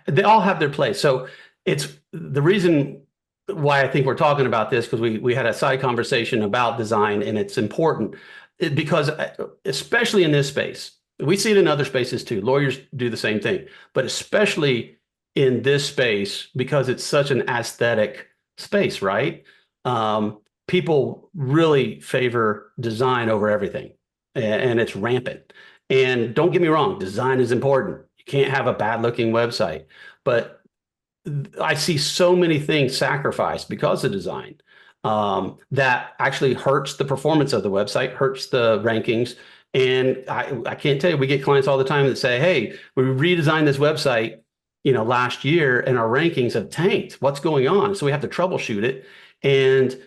they all have their place. So it's the reason why I think we're talking about this, because we had a side conversation about design, and it's important because especially in this space, we see it in other spaces too. Lawyers do the same thing, but especially in this space because it's such an aesthetic space, right? People really favor design over everything, and it's rampant. And don't get me wrong, design is important. You can't have a bad looking website, but I see so many things sacrificed because of design, that actually hurts the performance of the website, hurts the rankings. And I can't tell you, we get clients all the time that say, hey, we redesigned this website, last year and our rankings have tanked. What's going on? So we have to troubleshoot it. And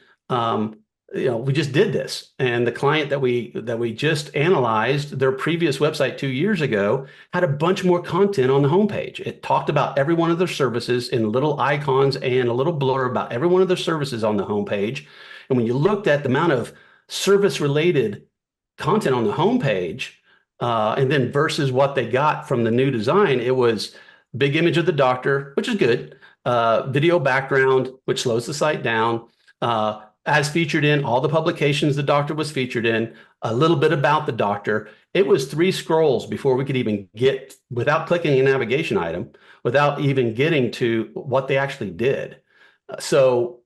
we just did this, and the client that we just analyzed, their previous website 2 years ago had a bunch more content on the homepage. It talked about every one of their services in little icons and a little blur about every one of their services on the homepage. And when you looked at the amount of service related content on the homepage, and then versus what they got from the new design, it was big image of the doctor, which is good, video background, which slows the site down, as featured in all the publications the doctor was featured in, a little bit about the doctor. It was 3 scrolls before we could even get, without clicking a navigation item, without even getting to what they actually did. So,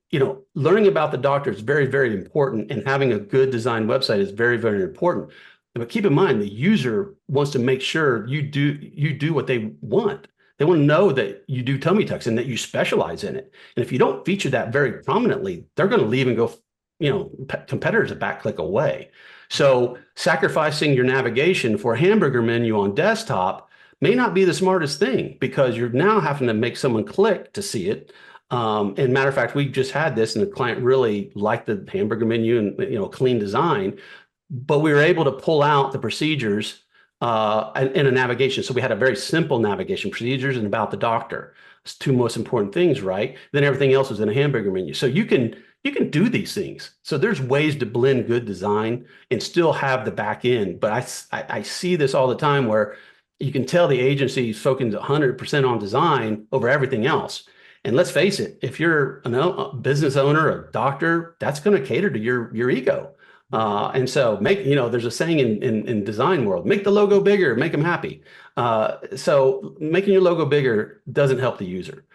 learning about the doctor is very, very important, and having a good designed website is very, very important. But keep in mind, the user wants to make sure you do what they want. They want to know that you do tummy tucks and that you specialize in it. And if you don't feature that very prominently, they're going to leave and go, competitors a back click away. So sacrificing your navigation for a hamburger menu on desktop may not be the smartest thing, because you're now having to make someone click to see it. And matter of fact, we just had this, and the client really liked the hamburger menu and, clean design, but we were able to pull out the procedures in a navigation. So we had a very simple navigation, procedures and about the doctor. It's 2 most important things, right? Then everything else was in a hamburger menu. So you can do these things. So there's ways to blend good design and still have the back end. But I see this all the time where you can tell the agency is focusing 100% on design over everything else. And let's face it, if you're a business owner, a doctor, that's going to cater to your ego. And so there's a saying in design world, make the logo bigger, make them happy. So making your logo bigger doesn't help the user.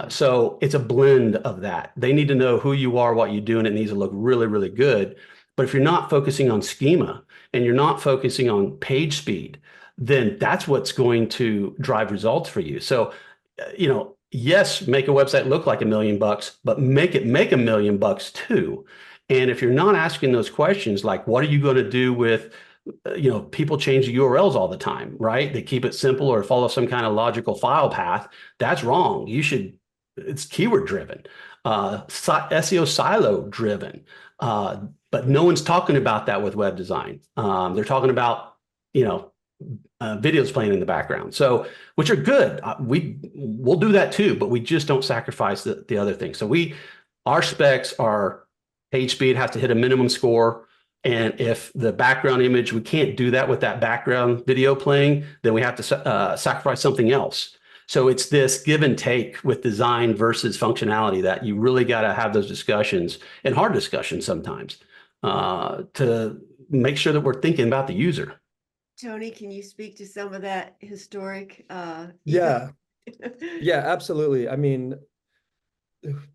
So it's a blend of that. They need to know who you are, what you do, and it needs to look really, really good. But if you're not focusing on schema and you're not focusing on page speed, then that's what's going to drive results for you. So, yes, make a website look like $1 million, but make it make $1 million too. And if you're not asking those questions, like what are you going to do with, people change the URLs all the time, right? They keep it simple or follow some kind of logical file path. That's wrong. It's keyword driven, SEO silo driven. But no one's talking about that with web design. They're talking about, videos playing in the background. So, which are good. We'll do that too, but we just don't sacrifice the other things. So our specs are page speed has to hit a minimum score. And if the background image, we can't do that with that background video playing, then we have to sacrifice something else. So it's this give and take with design versus functionality that you really got to have those discussions, and hard discussions sometimes, to make sure that we're thinking about the user. Tony, can you speak to some of that historic? Yeah, absolutely. I mean,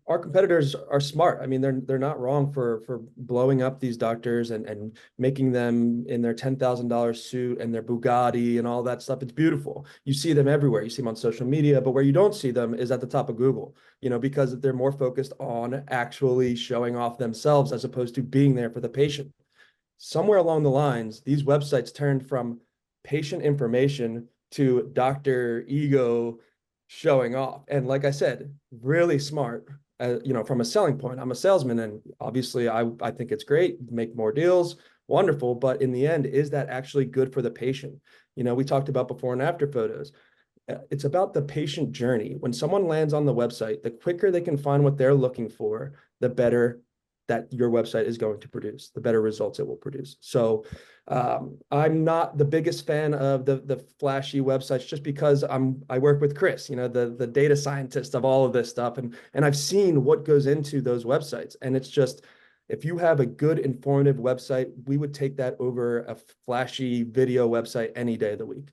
our competitors are smart. I mean, they're not wrong for blowing up these doctors and making them in their $10,000 suit and their Bugatti and all that stuff. It's beautiful. You see them everywhere. You see them on social media, but where you don't see them is at the top of Google, because they're more focused on actually showing off themselves as opposed to being there for the patient. Somewhere along the lines, these websites turned from patient information to doctor ego showing off. And like I said, really smart, from a selling point. I'm a salesman, and obviously I think it's great, make more deals, wonderful. But in the end, is that actually good for the patient? We talked about before and after photos. It's about the patient journey. When someone lands on the website, the quicker they can find what they're looking for, the better that your website is going to produce, the better results it will produce. So I'm not the biggest fan of the flashy websites, just because I work with Chris, the data scientist of all of this stuff, and I've seen what goes into those websites, and it's just, if you have a good informative website, we would take that over a flashy video website any day of the week.